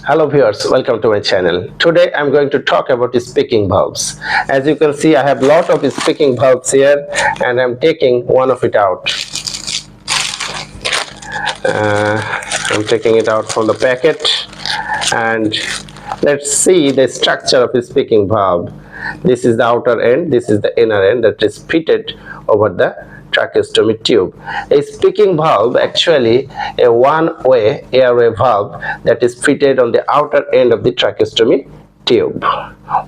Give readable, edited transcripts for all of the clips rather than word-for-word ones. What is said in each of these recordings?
Hello viewers, welcome to my channel. Today I'm going to talk about speaking valves. As you can see, I have lot of speaking valves here and I'm taking one of it out. I'm taking it out from the packet and let's see the structure of a speaking valve. This is the outer end, this is the inner end that is fitted over the tracheostomy tube. A speaking valve actually a one-way airway valve that is fitted on the outer end of the tracheostomy tube.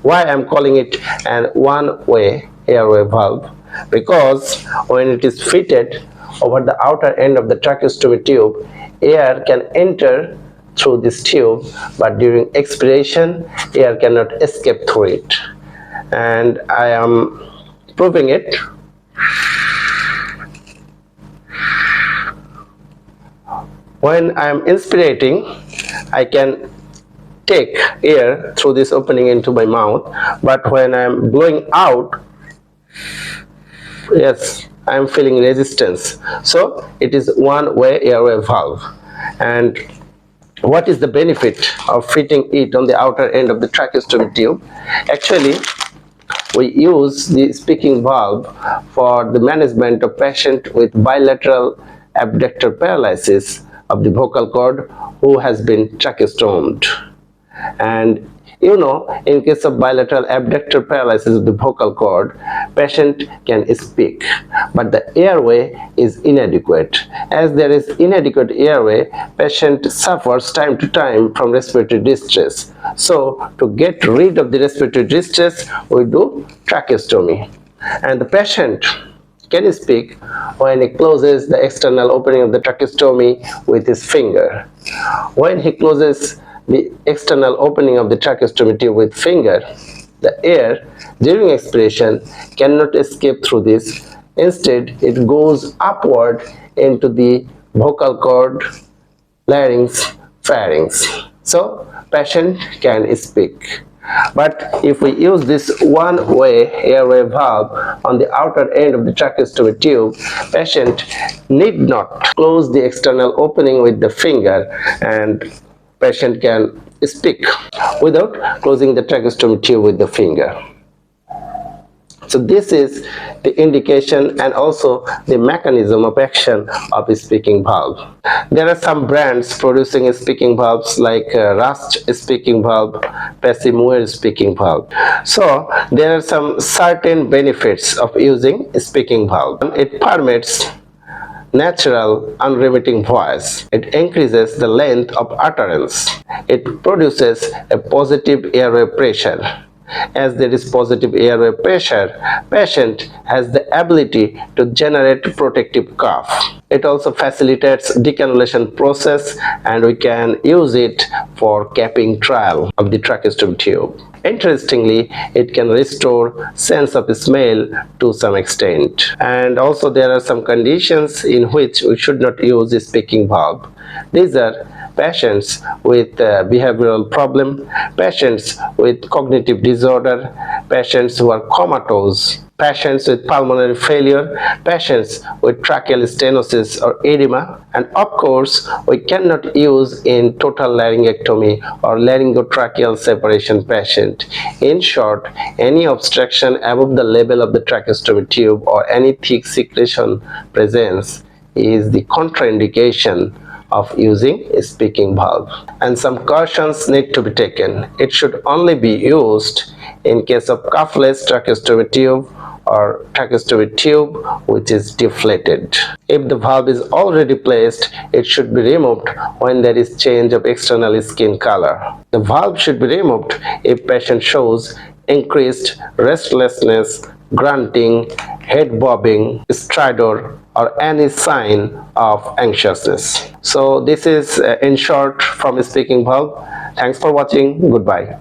Why I'm calling it an one-way airway valve? Because when it is fitted over the outer end of the tracheostomy tube, air can enter through this tube, but during expiration air cannot escape through it, and I am proving it. When I am inspirating, I can take air through this opening into my mouth, but when I am blowing out, yes, I am feeling resistance. So it is one-way airway valve. And what is the benefit of fitting it on the outer end of the tracheostomy tube? Actually, we use the speaking valve for the management of patient with bilateral abductor paralysis of the vocal cord who has been tracheostomed. And you know, in case of bilateral abductor paralysis of the vocal cord, patient can speak, but the airway is inadequate. As there is inadequate airway, patient suffers time to time from respiratory distress. So to get rid of the respiratory distress, we do tracheostomy. And the patient can speak when he closes the external opening of the tracheostomy with his finger. When he closes the external opening of the tracheostomy tube with finger, the air during expiration cannot escape through this. Instead, it goes upward into the vocal cord, larynx, pharynx. So, patient can speak. But if we use this one-way airway valve on the outer end of the tracheostomy tube, patient need not close the external opening with the finger, and patient can speak without closing the tracheostomy tube with the finger. So this is the indication and also the mechanism of action of a speaking valve. There are some brands producing speaking valves like Rust speaking valve, Pessimware speaking valve. So there are some certain benefits of using a speaking valve. It permits natural unremitting voice. It increases the length of utterance. It produces a positive airway pressure. As there is positive airway pressure, patient has the ability to generate protective cough. It also facilitates decannulation process, and we can use it for capping trial of the tracheostomy tube. Interestingly, it can restore sense of smell to some extent. And also there are some conditions in which we should not use the speaking valve. These are patients with behavioral problem, patients with cognitive disorder, patients who are comatose, patients with pulmonary failure, patients with tracheal stenosis or edema, and of course we cannot use in total laryngectomy or laryngotracheal separation patient. In short, any obstruction above the level of the tracheostomy tube or any thick secretion presence is the contraindication of using a speaking valve. And some cautions need to be taken. It should only be used in case of cuffless tracheostomy tube or tracheostomy tube which is deflated. If the valve is already placed, it should be removed when there is change of external skin color. The valve should be removed if patient shows increased restlessness, grunting, head bobbing, stridor, or any sign of anxiousness. So this is in short from a speaking valve. Thanks for watching. Goodbye.